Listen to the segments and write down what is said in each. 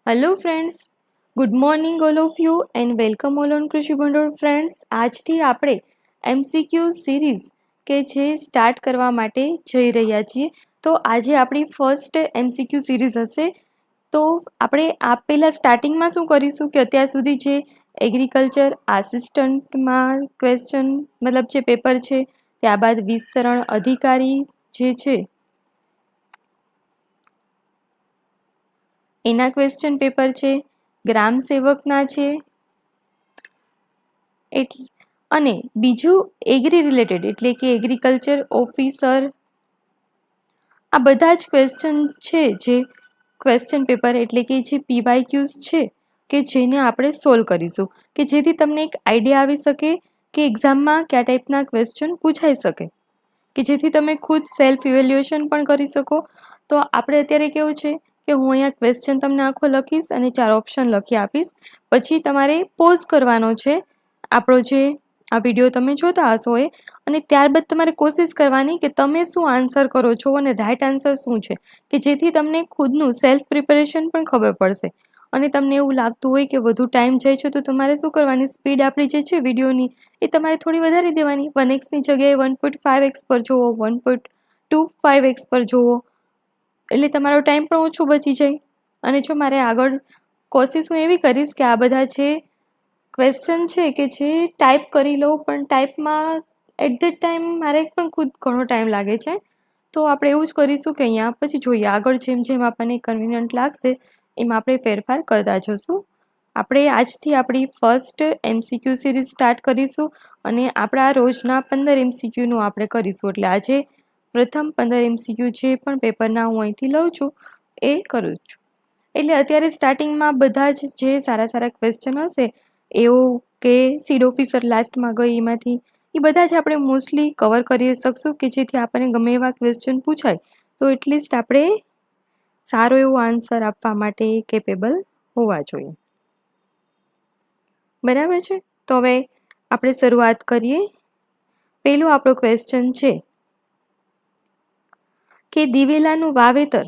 Hello friends, good morning all of you and welcome all on કૃષિ ભંડોળ friends. આજથી આપણે MCQ સિરીઝ કે જે સ્ટાર્ટ કરવા માટે જઈ રહ્યા છીએ. તો આજે આપણી ફર્સ્ટ MCQ સિરીઝ હશે. તો આપણે પહેલાં સ્ટાર્ટિંગમાં શું કરીશું કે અત્યાર સુધી જે એગ્રીકલ્ચર આસિસ્ટન્ટમાં ક્વેશ્ચન મતલબ જે પેપર છે, ત્યારબાદ વિસ્તરણ અધિકારી જે છે એના ક્વેશ્ચન પેપર છે, ગ્રામ સેવકના છે, અને બીજું એગ્રી રિલેટેડ એટલે કે એગ્રીકલ્ચર ઓફિસર, આ બધા જ ક્વેશ્ચન છે જે ક્વેશ્ચન પેપર એટલે કે જે PYQs છે કે જેને આપણે સોલ્વ કરીશું કે જેથી તમને એક આઈડિયા આવી શકે કે એક્ઝામમાં કયા ટાઈપના ક્વેશ્ચન પૂછાઈ શકે કે જેથી તમે ખુદ સેલ્ફ ઇવેલ્યુએશન પણ કરી શકો. તો આપણે અત્યારે કેવું છે કે હું અહીંયા ક્વેશ્ચન તમને આખો લખીશ અને 4 ઓપ્શન લખી આપીશ. પછી તમારે પોઝ કરવાનો છે આપણો જે આ વિડીયો તમે જોતા હશો એ, અને ત્યારબાદ તમારે કોશિશ કરવાની કે તમે શું આન્સર કરો છો અને રાઈટ આન્સર શું છે કે જેથી તમને ખુદનું સેલ્ફ પ્રિપેરેશન પણ ખબર પડશે. અને તમને એવું લાગતું હોય કે વધુ ટાઈમ જાય છે તો તમારે શું કરવાની, સ્પીડ આપણી જે છે વિડીયોની એ તમારે થોડી વધારી દેવાની. 1x ની જગ્યાએ 1.5x પર જુઓ, 1.25x પર જુઓ, એટલે તમારો ટાઈમ પણ ઓછો બચી જાય. અને જો મારે આગળ કોશિશ હું એવી કરીશ કે આ બધા જે ક્વેશ્ચન છે કે જે ટાઈપ કરી લઉં, પણ ટાઈપમાં એટ ધ ટાઈમ મારે પણ ખુદ ઘણો ટાઈમ લાગે છે. તો આપણે એવું જ કરીશું કે અહીંયા પછી જોઈએ આગળ જેમ જેમ આપણને કન્વિનિયન્ટ લાગશે એમ આપણે ફેરફાર કરતા જશું. આપણે આજથી આપણી ફર્સ્ટ MCQ સિરીઝ સ્ટાર્ટ કરીશું અને આપણા રોજના 15 MCQનું આપણે કરીશું. એટલે આજે પ્રથમ 15 MCQ જે પણ પેપરના હું અહીંથી લઉં છું એ કરું છું. એટલે અત્યારે સ્ટાર્ટિંગમાં બધા જ જે સારા સારા ક્વેશ્ચન હશે એવું કે સીડ ઓફિસર લાસ્ટમાં ગઈ એમાંથી એ બધા જ આપણે મોસ્ટલી કવર કરી શકશું કે જેથી આપણને ગમે એવા ક્વેશ્ચન પૂછાય તો એટલીસ્ટ આપણે સારો એવો આન્સર આપવા માટે કેપેબલ હોવા જોઈએ. બરાબર છે. તો હવે આપણે શરૂઆત કરીએ. પહેલો આપણો ક્વેશ્ચન છે કે દિવેલાનું વાવેતર.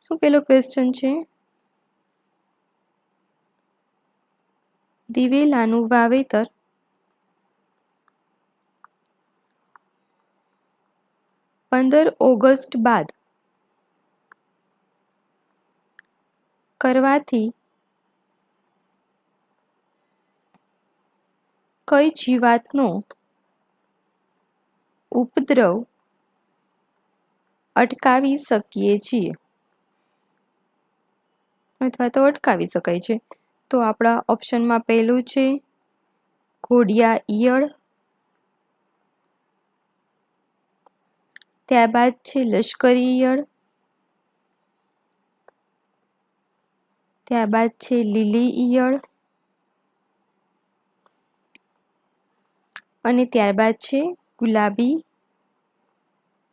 શું પેલો ક્વેશ્ચન છે? દિવેલાનું વાવેતર ઓગસ્ટ બાદ કરવાથી કઈ જીવાતનો ઉપદ્રવ અટકાવી શકીએ છીએ અથવા તો અટકાવી શકાય છે? તો આપણા ઓપ્શનમાં પહેલું છે ઘોડિયા ઈયળ, ત્યારબાદ છે લશ્કરી ઈયળ, ત્યારબાદ છે લીલી ઈયળ અને ત્યારબાદ છે ગુલાબી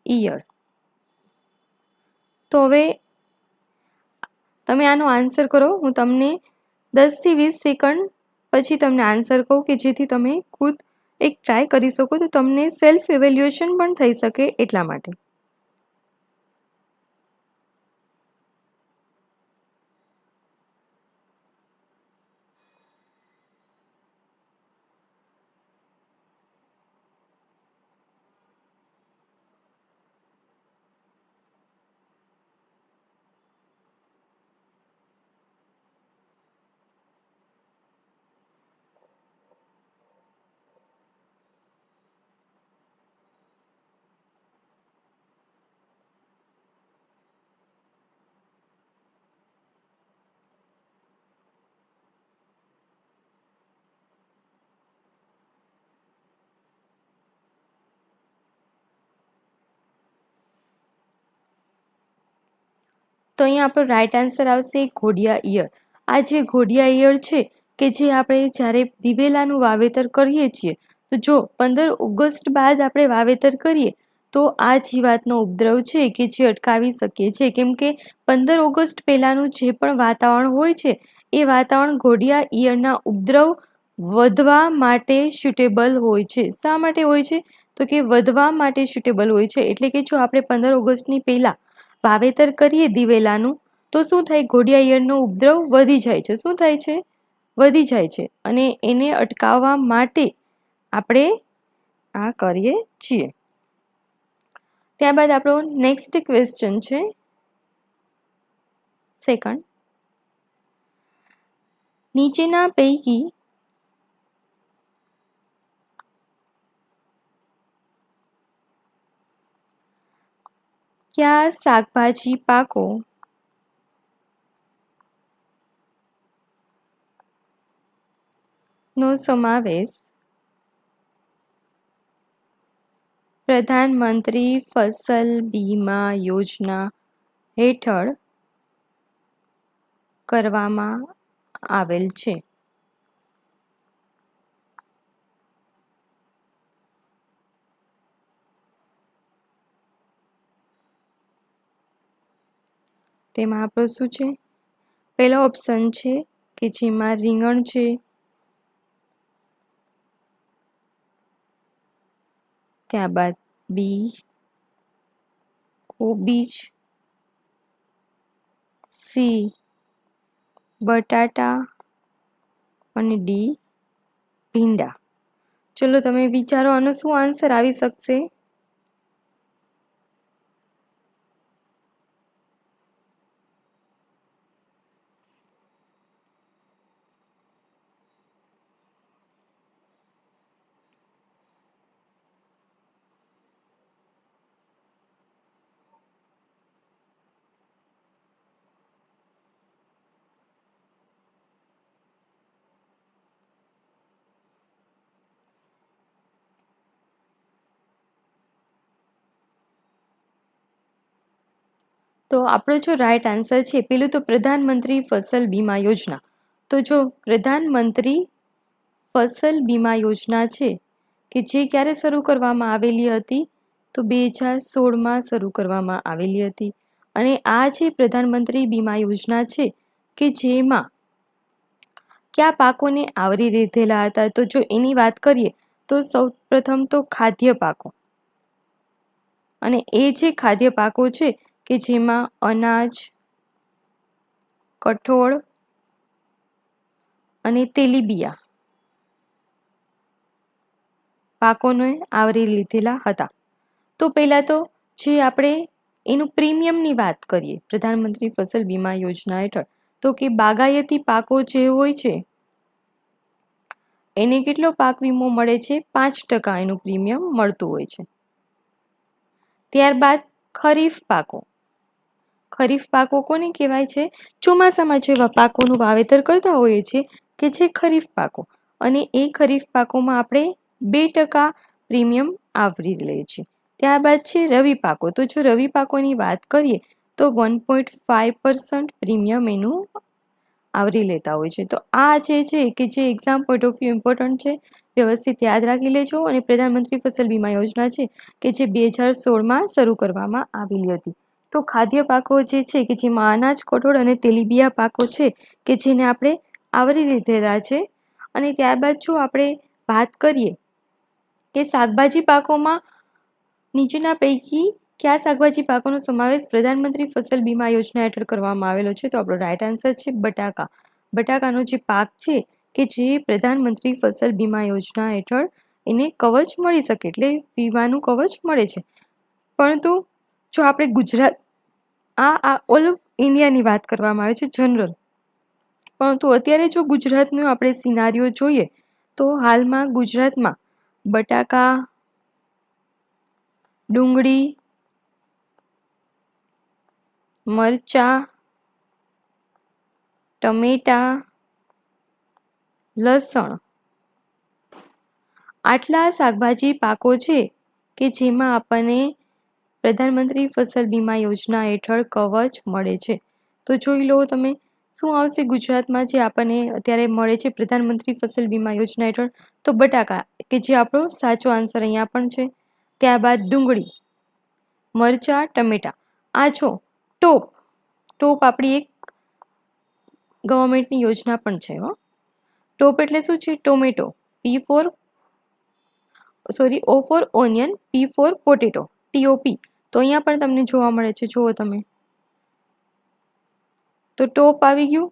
ઈયળ. તો હવે તમે આનો આન્સર કરો. હું તમને 10 થી 20 સેકન્ડ પછી તમને આન્સર કહું કે જેથી તમે ખુદ એક ટ્રાય કરી શકો તો તમને સેલ્ફ ઇવેલ્યુએશન પણ થઈ શકે એટલા માટે. તો અહીંયા આપણો રાઈટ આન્સર આવશે ઘોડિયા ઈયળ. આ જે ઘોડિયા ઈયળ છે કે જે આપણે જ્યારે દિવેલાનું વાવેતર કરીએ છીએ તો જો 15 ઓગસ્ટ બાદ આપણે વાવેતર કરીએ તો આ જીવાતનો ઉપદ્રવ છે કે જે અટકાવી શકીએ છીએ, કેમ કે 15 ઓગસ્ટ પહેલાંનું જે પણ વાતાવરણ હોય છે એ વાતાવરણ ઘોડિયા ઈયળના ઉપદ્રવ વધવા માટે સ્યુટેબલ હોય છે. શા માટે હોય છે? તો કે વધવા માટે સ્યુટેબલ હોય છે. એટલે કે જો આપણે 15 ઓગસ્ટની પહેલાં વાવેતર કરીએ દિવેલાનું તો શું થાય, ઘોડિયા ઈયળનો ઉપદ્રવ વધી જાય છે. શું થાય છે? વધી જાય છે. અને એને અટકાવવા માટે આપણે આ કરીએ છીએ. ત્યારબાદ આપણો નેક્સ્ટ ક્વેશ્ચન છે સેકન્ડ, નીચેના પૈકી કયા શાકભાજી પાકો નો સમાવેશ પ્રધાનમંત્રી ફસલ બીમા યોજના હેઠળ કરવામાં આવેલ છે? તેમાં આપણો શું છે? પહેલો ઓપ્શન છે કે જેમાં રીંગણ છે, ત્યારબાદ બી કોબીજ, સી બટાટા અને ડી ભીંડા. ચલો તમે વિચારો આનો શું આન્સર આવી શકશે? તો આપણો જો રાઈટ આન્સર છે પેલું તો પ્રધાનમંત્રી ફસલ બીમા યોજના. તો જો પ્રધાનમંત્રી ફસલ બીમા યોજના છે કે જે ક્યારે શરૂ કરવામાં આવેલી હતી? તો 2016માં શરૂ કરવામાં આવેલી હતી. અને આ જે પ્રધાનમંત્રી બીમા યોજના છે કે જેમાં કયા પાકોને આવરી લીધેલા હતા? તો જો એની વાત કરીએ તો સૌપ્રથમ તો ખાદ્ય પાકો, અને એ જે ખાદ્ય પાકો છે કે જેમાં અનાજ, કઠોળ અને તેલીબિયા પાકોને આવરી લીધેલા હતા. તો પહેલા તો જે આપણે એનું પ્રીમિયમની વાત કરીએ પ્રધાનમંત્રી ફસલ બીમા યોજના હેઠળ, તો કે બાગાયતી પાકો જે હોય છે એને કેટલો પાક વીમો મળે છે? 5% એનું પ્રીમિયમ મળતું હોય છે. ત્યારબાદ ખરીફ પાકો. ખરીફ પાકો કોને કહેવાય છે? ચોમાસામાં જેવા પાકોનું વાવેતર કરતા હોઈએ છીએ કે જે ખરીફ પાકો, અને એ ખરીફ પાકોમાં આપણે 2% પ્રીમિયમ આવરી લઈએ છીએ. ત્યારબાદ છે રવિ પાકો. તો જો રવિ પાકોની વાત કરીએ તો 1.5% પ્રીમિયમ એનું આવરી લેતા હોય છે. તો આ જે છે કે જે exam point of view important છે, વ્યવસ્થિત યાદ રાખી લેજો. અને પ્રધાનમંત્રી ફસલ બીમા યોજના છે કે જે 2016માં શરૂ કરવામાં આવેલી હતી. તો ખાદ્ય પાકો જે છે કે જેમાં અનાજ, કઠોળ અને તેલીબિયા પાકો છે કે જેને આપણે આવરી લીધેલા છે. અને ત્યારબાદ જો આપણે વાત કરીએ કે શાકભાજી પાકોમાં નીચેના પૈકી કયા શાકભાજી પાકોનો સમાવેશ પ્રધાનમંત્રી ફસલ બીમા યોજના હેઠળ કરવામાં આવેલો છે? તો આપણો રાઈટ આન્સર છે બટાકા. બટાકાનો જે પાક છે કે જે પ્રધાનમંત્રી ફસલ બીમા યોજના હેઠળ એને કવચ મળી શકે, એટલે વીમાનું કવચ મળે છે. પરંતુ જો આપણે ગુજરાત આ ઓલ ઇન્ડિયાની વાત કરવામાં આવે છે જનરલ, પરંતુ અત્યારે જો ગુજરાતનો આપણે સિનારીઓ જોઈએ તો હાલમાં ગુજરાતમાં બટાકા, ડુંગળી, મરચા, ટમેટા, લસણ આટલા શાકભાજી પાકો છે કે જેમાં આપણને પ્રધાનમંત્રી ફસલ બીમા યોજના હેઠળ કવચ મળે છે. તો જોઈ લો તમે શું આવશે ગુજરાતમાં જે આપણને અત્યારે મળે છે પ્રધાનમંત્રી ફસલ બીમા યોજના હેઠળ? તો બટાકા, કે જે આપણો સાચો આન્સર અહીંયા પણ છે. ત્યારબાદ ડુંગળી, મરચા, ટમેટા. આ જો ટોપ આપણી એક ગવર્મેન્ટની યોજના પણ છે. ટોપ એટલે શું છે? Tomato, O for onion, P for potato, TOP. તો અહીંયા પણ તમને જોવા મળે છે. જુઓ તમે તો ટોપ આવી ગયું,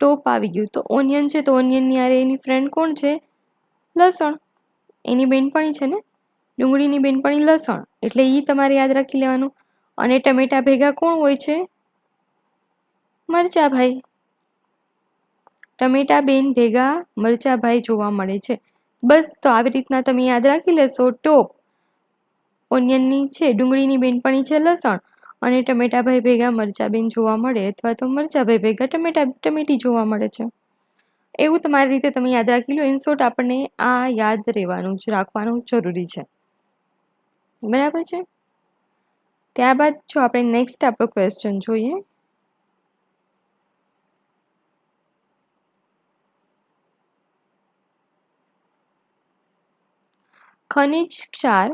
ટોપ આવી ગયું. તો ઓનિયન છે, તો ઓનિયનની આરે એની ફ્રેન્ડ કોણ છે? લસણ. એની બેનપણી છે ને, ડુંગળીની બેનપણી લસણ, એટલે એ તમારે યાદ રાખી લેવાનું. અને ટમેટા ભેગા કોણ હોય છે? મરચા ભાઈ. ટમેટા બેન ભેગા મરચા ભાઈ જોવા મળે છે. બસ, તો આવી રીતના તમે યાદ રાખી લેશો. ટોપ ઓનિયનની છે, ડુંગળીની બેનપણી છે લસણ, અને ટમેટા ભાઈ ભેગા મરચા બેન જોવા મળે, અથવા તો મરચા ભાઈ ભેગા ટમેટી જોવા મળે છે. એવું તમારી રીતે તમે યાદ રાખી લો. ઇન શોર્ટ આપણને આ યાદ રહેવાનું જ રાખવાનું જરૂરી છે. બરાબર છે. ત્યારબાદ જો આપણે નેક્સ્ટ આપણો ક્વેશ્ચન જોઈએ. ખનિજ ક્ષાર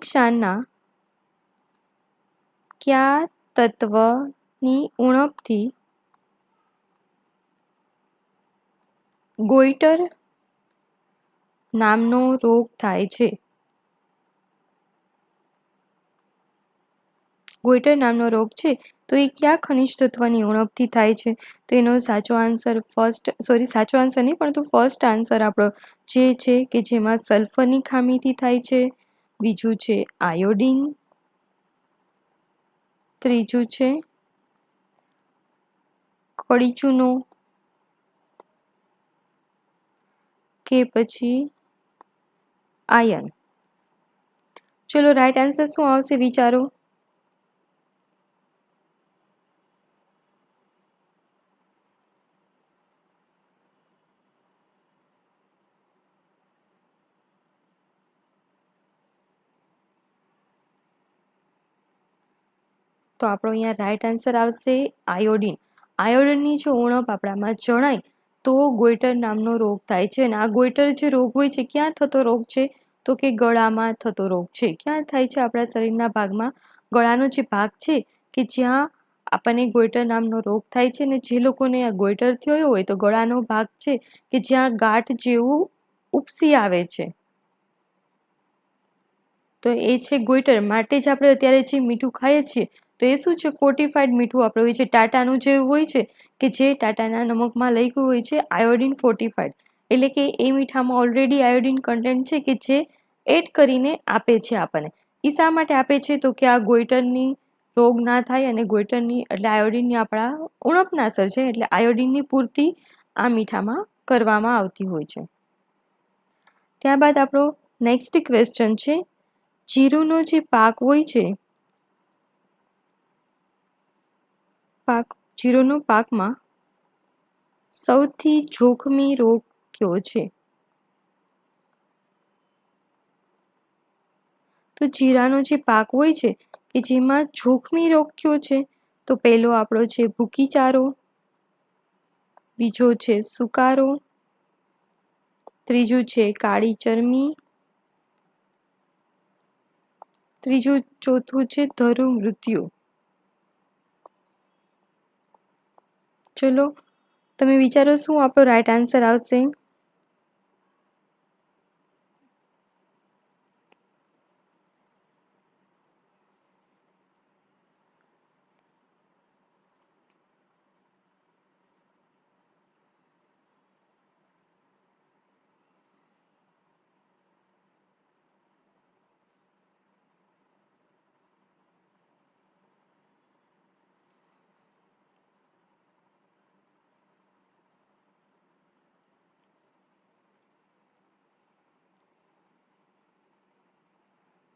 ક્ષારના કયા તત્વની ઉણપથી ગોઈટર નામનો રોગ થાય છે? ગોઈટર નામનો રોગ છે, તો એ કયા ખનિજ તત્વની ઉણપથી થાય છે? તો એનો સાચો આન્સર સાચો આન્સર નહીં, પરંતુ ફર્સ્ટ આન્સર આપણો જે છે કે જેમાં સલ્ફરની ખામીથી થાય છે. બીજું છે આયોડિન. ત્રીજું છે કડી ચૂનો, કે પછી આયર્ન. ચલો, રાઈટ આન્સર શું આવશે વિચારો. તો આપણો અહીંયા રાઈટ આન્સર આવશે આયોડિન. આયોડિનની જો ઉણપ આપણામાં જણાય તો ગોઈટર નામનો રોગ થાય છે. અને આ ગોઈટર જે રોગ હોય છે, ક્યાં થતો રોગ છે? તો કે ગળામાં થતો રોગ છે. ક્યાં થાય છે? આપણા શરીરના ભાગમાં. ગળાનો જે ભાગ છે કે જ્યાં આપણને ગોઈટર નામનો રોગ થાય છે. ને જે લોકોને આ ગોઈટર થયો હોય તો ગળાનો ભાગ છે કે જ્યાં ગાંઠ જેવું ઉપસી આવે છે, તો એ છે ગોઈટર. માટે જ આપણે અત્યારે જે મીઠું ખાઈએ છીએ તો એ શું છે? ફોર્ટિફાઈડ મીઠું આપણે હોય છે. ટાટાનું જે હોય છે કે જે ટાટાના નમકમાં લખ્યું હોય છે આયોડિન ફોર્ટિફાઈડ, એટલે કે એ મીઠામાં ઓલરેડી આયોડિન કન્ટેન્ટ છે કે જે એડ કરીને આપે છે આપણને. એ શા માટે આપે છે? તો કે આ ગોઈટરની રોગ ના થાય, અને ગોઈટરની એટલે આયોડિનની આપણા ઉણપ ના સર્જે, એટલે આયોડિનની પૂર્તિ આ મીઠામાં કરવામાં આવતી હોય છે. ત્યારબાદ આપણો નેક્સ્ટ ક્વેશ્ચન છે, જીરુંનો જે પાક હોય છે, જીરુંનો પાકમાં સૌથી જોખમી રોગ કયો છે? તો જીરાનો જે પાક હોય છે કે જેમાં જોખમી રોગ કયો છે? તો પહેલો આપણો છે ભૂકીચારો, બીજો છે સુકારો, ત્રીજું છે કાળી ચરમી, ચોથું છે ધરુ મૃત્યુ. ચલો, તમે વિચારો શું આપણો રાઈટ આન્સર આવશે.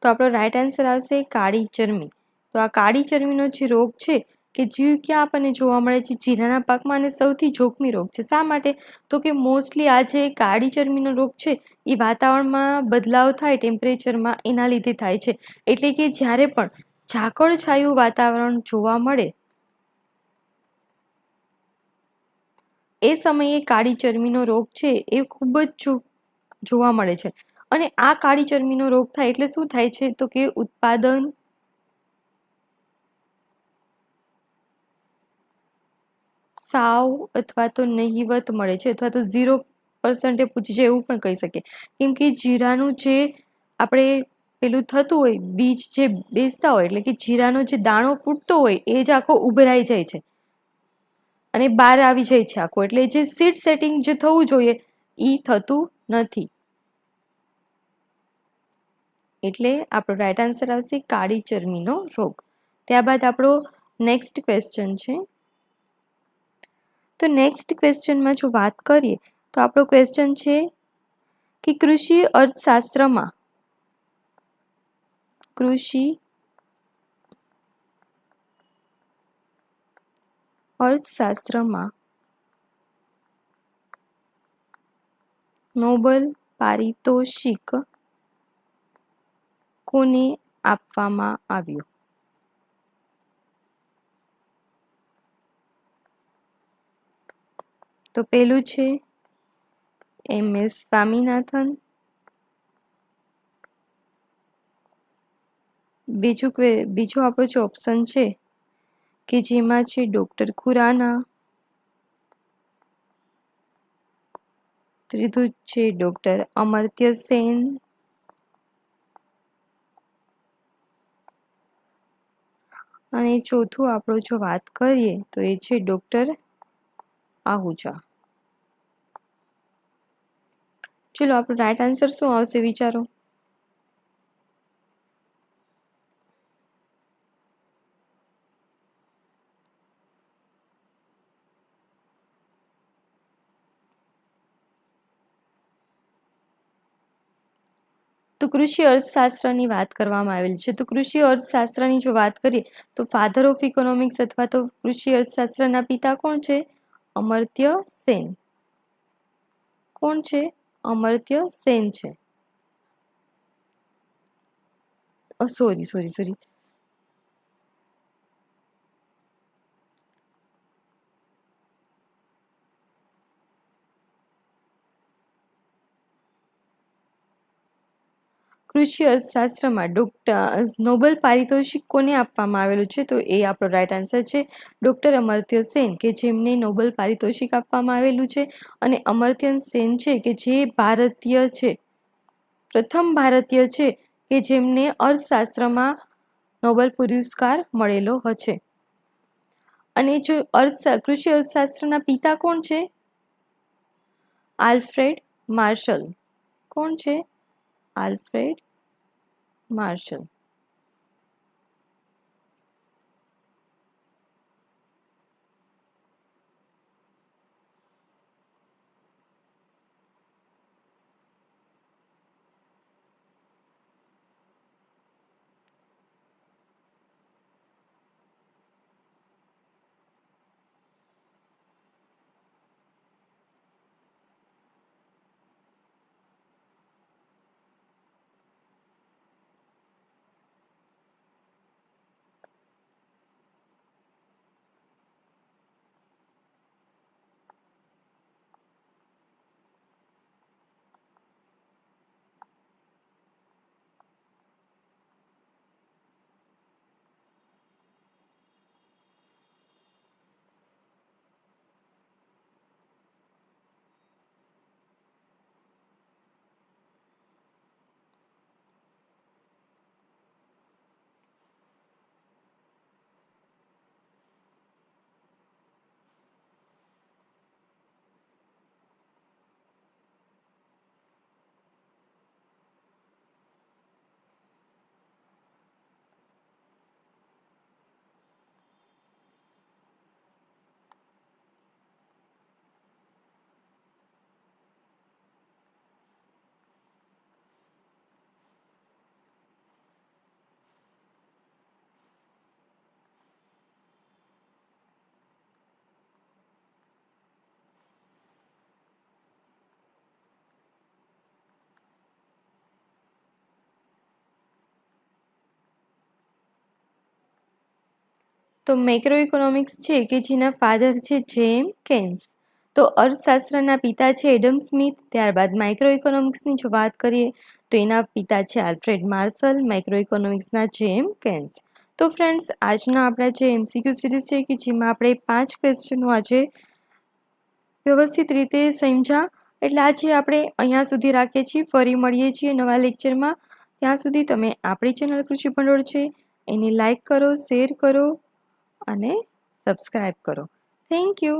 તો આપણો રાઈટ આન્સર આવશે કાળી ચરમી. તો આ કાળી ચરમીનો જે રોગ છે કે જે ક્યાં આપણને જોવા મળે છે? જીરાના પાકમાં, અને સૌથી જોખમી રોગ છે. શા માટે? તો કે મોસ્ટલી આ જે કાળી ચરમીનો રોગ છે એ વાતાવરણમાં બદલાવ થાય ટેમ્પરેચરમાં, એના લીધે થાય છે. એટલે કે જ્યારે પણ ઝાકળછાયું વાતાવરણ જોવા મળે એ સમયે કાળી ચરમીનો રોગ છે એ ખૂબ જ જોવા મળે છે. અને આ કાળી ચરમીનો રોગ થાય એટલે શું થાય છે? તો કે ઉત્પાદન સાવ અથવા તો નહિવત મળે છે, અથવા તો 0% પૂછી જાય એવું પણ કહી શકીએ. કેમ કે જીરાનું જે આપણે પેલું થતું હોય, બીજ જે બેસતા હોય એટલે કે જીરાનો જે દાણો ફૂટતો હોય એ જ આખો ઉભરાઈ જાય છે અને બહાર આવી જાય છે આખો, એટલે જે સીડ સેટિંગ જે થવું જોઈએ એ થતું નથી. એટલે આપણો રાઈટ આન્સર આવશે કાળી ચરમીનો રોગ. ત્યારબાદ આપણો નેક્સ્ટ ક્વેશ્ચન છે. તો નેક્સ્ટ ક્વેશ્ચનમાં જો વાત કરીએ તો આપણો ક્વેશ્ચન છે કે કૃષિ અર્થશાસ્ત્રમાં નોબેલ પારિતોષિક કોને આપવામાં આવ્યું? તો પેલું છે MS સ્વામીનાથન, બીજો આપણો જે ઓપ્શન છે કે જેમાં છે ડોક્ટર ખુરાના, ત્રીજું છે ડોક્ટર અમર્ત્ય સેન, અને ચોથું આપણો જો વાત કરીએ તો એ છે ડોક્ટર આહુજા. ચલો આપણો રાઈટ આન્સર શું આવશે વિચારો. તો કૃષિ અર્થશાસ્ત્રની વાત કરવામાં આવેલ છે. તો કૃષિ અર્થશાસ્ત્રની જો વાત કરીએ તો ફાધર ઓફ ઇકોનોમિક્સ અથવા તો કૃષિ અર્થશાસ્ત્રના પિતા કોણ છે? અમર્ત્ય સેન. કોણ છે? અમર્ત્ય સેન છે. સોરી. કૃષિ અર્થશાસ્ત્રમાં નોબેલ પારિતોષિક કોને આપવામાં આવેલું છે? તો એ આપણો રાઈટ આન્સર છે ડોક્ટર અમર્ત્ય સેન, કે જેમને નોબેલ પારિતોષિક આપવામાં આવેલું છે. અને અમર્ત્ય સેન છે કે જે ભારતીય છે, પ્રથમ ભારતીય છે કે જેમને અર્થશાસ્ત્રમાં નોબેલ પુરસ્કાર મળેલો છે. અને જો કૃષિ અર્થશાસ્ત્રના પિતા કોણ છે? Alfred Marshall. કોણ છે? Alfred Marshall. તો મેક્રો ઇકોનોમિક્સ છે કે જેના ફાધર છે જેમ કેન્સ. તો અર્થશાસ્ત્રના પિતા છે એડમ સ્મિથ. ત્યારબાદ માઇક્રો ઇકોનોમિક્સની જો વાત કરીએ તો એના પિતા છે આલ્ફ્રેડ માર્શલ, માઇક્રો ઇકોનોમિક્સના જેમ કેન્સ. તો ફ્રેન્ડ્સ, આજના આપણા જે MCQ સિરીઝ છે કે જેમાં આપણે 5 ક્વેશ્ચનો આજે વ્યવસ્થિત રીતે સમજ્યા, એટલે આજે આપણે અહીંયા સુધી રાખીએ છીએ. ફરી મળીએ છીએ નવા લેક્ચરમાં. ત્યાં સુધી તમે આપણી ચેનલ કૃષિ ભંડોળ છે એને લાઈક કરો, શેર કરો અને સબસ્ક્રાઈબ કરો. Thank you.